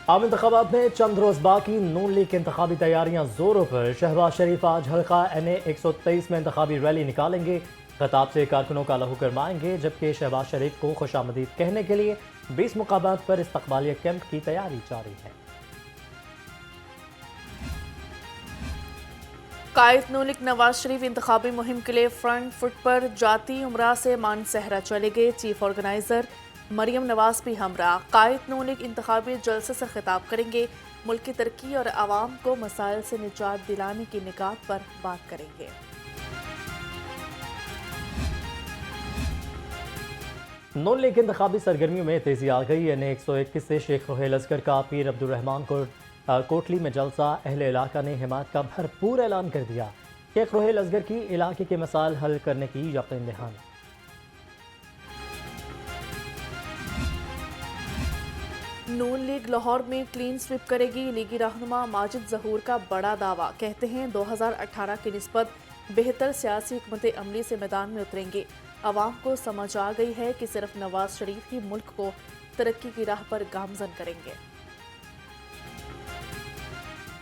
आम इंतखाबात में चंद रोज बाकी, नून लीग की इंतखाबी तैयारियां जोरों पर। शहबाज शरीफ आज हल्का NA 123 में इंतखाबी रैली निकालेंगे। खताब से कारकुनों का लहू गरमाएंगे, जबकि शहबाज शरीफ को खुशामदीद कहने के लिए 20 मुकाबात पर इस्तकबालिया कैंप की तैयारी जारी है। कायद नून लीग नवाज शरीफ इंतखाबी मुहिम के लिए फ्रंट फुट पर। जाती उमरा से मानसहरा चलेंगे। चीफ ऑर्गेनाइजर मरियम नवाज भी हमरा। कायद नून लीग इंतखाबी जलसे से खिताब करेंगे। मुल्क की तरक्की और आवाम को मसाइल से निजात दिलाने की निकात पर बात करेंगे। नून लीग इंतखाबी सरगर्मियों में तेजी आ गई। NA 121 से शेख रोहेल असगर का पीर अब्दुर्रहमान को कोटली में जलसा। अहले इलाका ने हिमायत का भरपूर ऐलान कर दिया। शेख रोहेल असगर की इलाके के मसाइल हल करने की यकीन दहानी। नून लीग लाहौर में क्लीन स्वीप करेगी। लीगी रहनुमा माजिद जहूर का बड़ा दावा। कहते हैं 2018 की निस्बत बेहतर सियासी हुकूमत अमली से मैदान में उतरेंगे। आवाम को समझ आ गई है कि सिर्फ नवाज शरीफ ही मुल्क को तरक्की की राह पर गामजन करेंगे।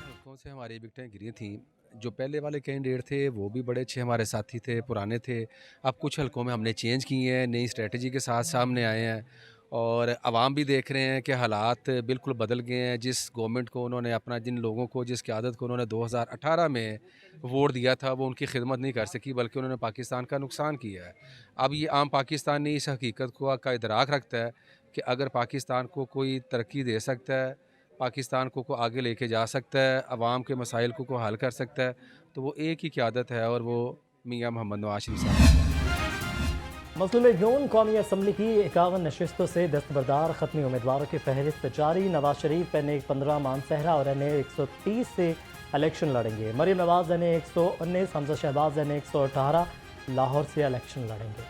हल्कों से हमारी विकटें गिरी थीं। जो पहले वाले कैंडिडेट थे वो भी बड़े अच्छे हमारे साथी थे, पुराने थे। अब कुछ हल्कों में हमने चेंज किए हैं, नई स्ट्रेटजी के साथ सामने आए हैं और आवाम भी देख रहे हैं कि हालात बिल्कुल बदल गए हैं। जिस गवर्नमेंट को उन्होंने अपना, जिन लोगों को, जिस क़यादत को उन्होंने 2018 में वोट दिया था, वो उनकी खिदमत नहीं कर सकी, बल्कि उन्होंने पाकिस्तान का नुकसान किया है। अब ये आम पाकिस्तानी इस हकीकत का इदराक रखता है कि अगर पाकिस्तान को कोई तरक्की दे सकता है, पाकिस्तान को आगे लेके जा सकता है, अवाम के मसाइल को हल कर सकता है, तो वो एक ही क़यादत है और वो मियाँ मोहम्मद नवाज शरीफ साहब। मुस्लिम यून कौमी असम्बली की 51 नशिस्तों से दस्तबरदार। खत्मी उम्मीदवारों की फहरिस्त जारी। नवाज शरीफ NA 15 मानसहरा और NA 130 से इलेक्शन लड़ेंगे। मरियम नवाज NA 119, हमजा शहबाज NA 118 लाहौर से इलेक्शन लड़ेंगे।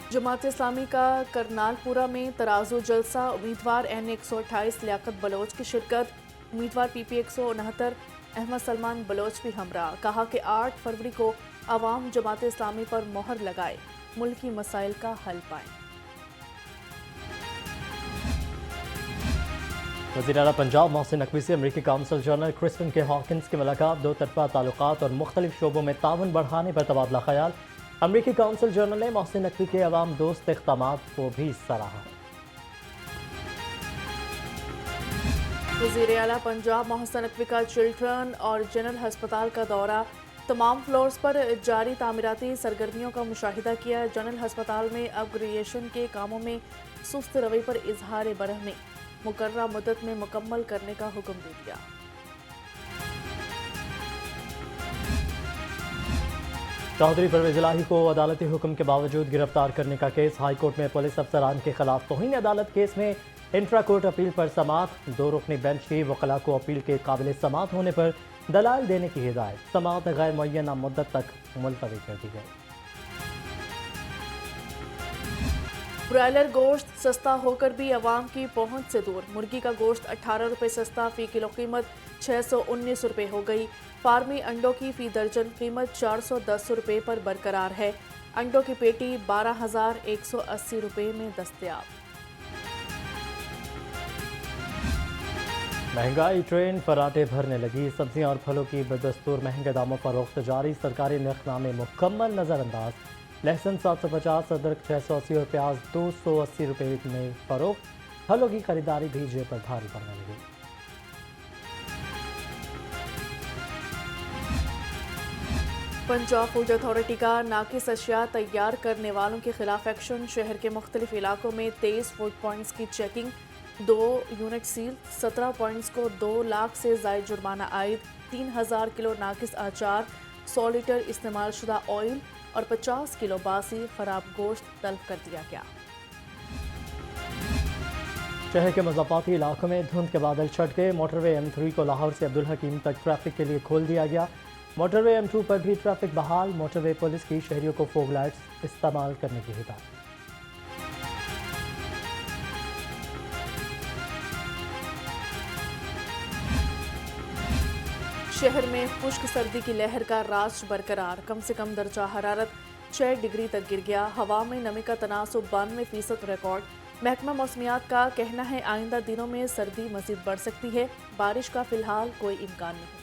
जमात इस्लामी का करनालपुरा में तराजू जलसा। उम्मीदवार NA 128 लियाकत बलोच की शिरकत। उम्मीदवार PP 169 अहमद सलमान बलोच भी हमरा। कहा कि 8 फरवरी को अवाम जमात इस्लामी पर मोहर लगाए, मुल्की मसाइल का हल पाएं। वज़ीर आला पंजाब मोहसिन नकवी से अमरीकी काउंसल जनरल क्रिस्टन के हॉकिंस की मुलाकात। दो तरफा ताल्लुकात और मुख्तलिफ शोबों में ताउन बढ़ाने पर तबादला ख्याल। अमरीकी काउंसल जनरल ने मोहसिन नकवी के अवाम दोस्त इक़दामात को भी सराहा। वज़ीर आला पंजाब मोहसिन नकवी का चिल्ड्रन और जनरल हस्पताल का दौरा। तमाम फ्लोर्स पर जारी तामीराती सरगर्मियों का मुशाहिदा किया। जनरल हस्पताल में अपग्रेडेशन के कामों में सुस्त रवै पर इजहार बरहमी। मुकर्ररा मुद्दत में मुकम्मल करने का हुक्म दे दिया। चौधरी परवेज इलाही को अदालती हुक्म के बावजूद गिरफ्तार करने का केस। हाई कोर्ट में पुलिस अफसरान के खिलाफ तौहीन अदालत केस में इंट्रा कोर्ट अपील पर समाअत। 2 रुकनी बेंच की वकला को अपील के काबिल समाअत होने पर दलाल देने की हिदायत। समाअत गैर मुअय्यना मुद्दत तक मुलतवी कर दी गई। ब्रायलर गोश्त सस्ता होकर भी अवाम की पहुंच से दूर। मुर्गी का गोश्त 18 रुपये सस्ता, फी किलो कीमत 619 रुपये हो गई। फार्मी अंडों की फी दर्जन कीमत 410 रुपये पर बरकरार है। अंडों की पेटी 12,180 रुपये में दस्तयाब। महंगाई ट्रेन फराटे भरने लगी। सब्जियां और फलों की बदस्तूर महंगे दामों पर रोक जारी। सरकारी नरखनामे मुकम्मल नज़रअंदाज। लहसुन 750, अदरक 680 और प्याज 280 रुपये में फरोख्त। फलों की खरीदारी भी जेब पर भारी पड़ने लगी। पंजाब फूड अथॉरिटी का नाकिस अशिया तैयार करने वालों के खिलाफ एक्शन। शहर के मुख्तलिफ इलाकों में 23 फूड पॉइंट्स की चेकिंग। 2 unit seal. 17 पॉइंट्स को 2 लाख से ज़ायद जुर्माना आयद। 3000 किलो नाकिस आचार, 100 लीटर इस्तेमाल शुदा ऑयल और 50 किलो बासी खराब गोश्त तलब कर दिया गया। शहर के मज़ाफ़ाती इलाकों में धुंध के बादल छट गए। मोटरवे M3 को लाहौर से अब्दुल हकीम तक ट्रैफिक के लिए खोल दिया गया। मोटरवे M2 पर भी ट्रैफिक बहाल। मोटरवे पुलिस की शहरियों को फोग लाइट्स इस्तेमाल करने की हिदायत। शहर में खुश्क सर्दी की लहर का राज बरकरार, कम से कम दर्जा हरारत 6 डिग्री तक गिर गया। हवा में नमी का तनासुब 92% रिकॉर्ड। महकमा मौसमियात का कहना है आइंदा दिनों में सर्दी मजीद बढ़ सकती है। बारिश का फिलहाल कोई इम्कान नहीं।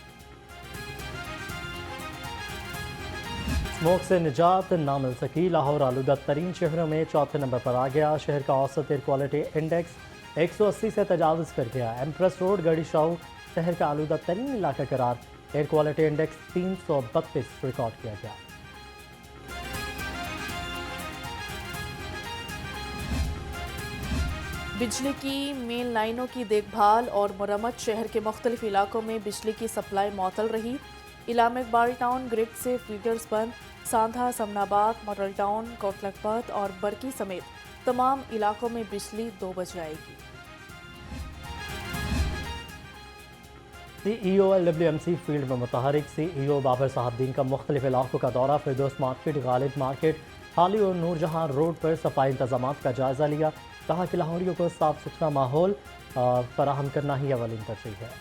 स्मोक से निजात ना मिल सकी, लाहौर आलूदा तरीन शहरों में चौथे नंबर पर आ गया। शहर का औसत एयर क्वालिटी इंडेक्स 180 से तजावज़ कर गया। एम्प्रेस रोड गढ़ी शाहू शहर का आलूदा तरीन इलाका करार, एयर क्वालिटी इंडेक्स 332 रिकॉर्ड किया गया। बिजली की मेन लाइनों की देखभाल और मरम्मत, शहर के मुख्तलिफ इलाकों में बिजली की सप्लाई मअतल रही। इलाम इकबाल टाउन ग्रिड से फीडर्स बंद। सांधा, समनाबाद, मॉडल टाउन, कोटलखपत और बरकी समेत तमाम इलाकों में बिजली 2 बजे आएगी। CEO LWMC फील्ड में मुतहरिक। CEO बाबर साहबदीन का मुख्तलिफ इलाकों का दौरा। फिरदौस मार्केट, गालिब मार्केट, हाली और नूरजहां रोड पर सफाई इंतजाम का जायज़ा लिया। कहा कि लाहौरियों को साफ सुथरा माहौल फराहम करना ही अवलिन तरजीह है।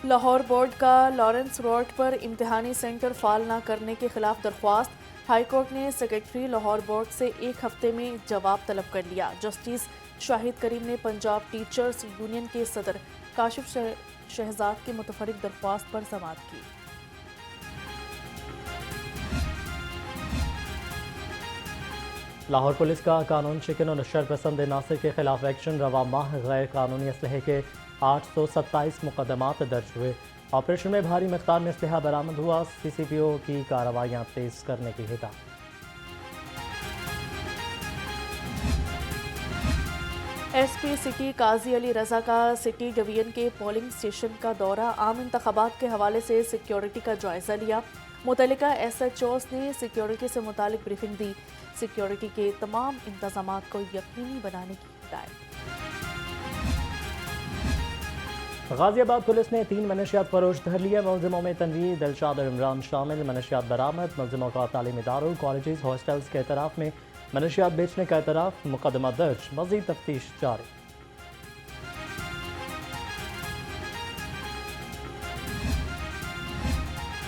लाहौर बोर्ड का लॉरेंस रोड पर इम्तिहानी सेंटर फाल न करने के खिलाफ दरख्वास्त। हाई कोर्ट ने सेक्रेटरी लाहौर बोर्ड से 1 हफ्ते में जवाब तलब कर लिया। जस्टिस शाहिद करीम ने पंजाब टीचर्स यूनियन के सदर काशिफ शहजाद की मुतफरिक दरख्वास्त पर समाअत की। लाहौर पुलिस का कानून शिकन और नशर पसंद नासिर के खिलाफ एक्शन। रवा माह गैर कानूनी असलहे के 827 मुकदमात दर्ज हुए। ऑपरेशन में भारी मकदार में असलहा बरामद हुआ। CCPO की कार्रवाइयाँ तेज करने की हिदायत। SP सिटी काजी अली रजा का सिटी डिवीजन के पोलिंग स्टेशन का दौरा। आम इंतखाबात के हवाले से सिक्योरिटी का जायजा लिया। मुतल्लिका SHOs ने सिक्योरिटी से मुतालिक ब्रीफिंग दी। सिक्योरिटी के तमाम इंतजामात को यकीनी बनाने की हिदायत। गाजियाबाद पुलिस ने 3 मनशियात फरोश धर लिया। मुलजिमों में तनवीर, दिलशाद और इमरान शामिल। मनशियात बरामद। मुलजिमों का तालीमी इदारों, कॉलेजेस, हॉस्टल्स के एतराफ़ में मनशियात बेचने का एतराफ़। मुकदमा दर्ज, मज़ीद तफ्तीश जारी।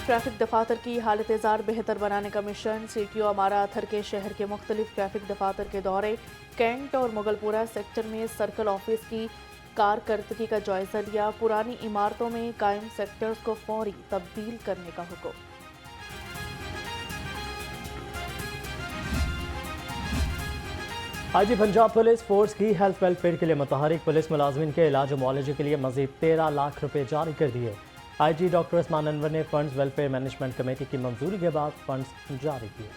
ट्रैफिक दफातर की हालत जार बेहतर बनाने का मिशन। CTO अमारा अथर के शहर के मुख्तलिफ ट्रैफिक दफातर के दौरे। कैंट और मुगलपुरा सेक्टर में सर्कल ऑफिस की कारकर्दगी का जायजा लिया। पुरानी इमारतों में कायम सेक्टर्स को फौरी तब्दील करने का हुक्म। IG पंजाब पुलिस फोर्स की हेल्थ वेलफेयर के लिए मुतहरिक। पुलिस मुलाजमिन के इलाज और मुआलजे के लिए मजीद 13 लाख रुपए जारी कर दिए। IG डॉक्टर उस्मान अनवर ने फंड्स वेलफेयर मैनेजमेंट कमेटी की मंजूरी के बाद फंड्स जारी किए।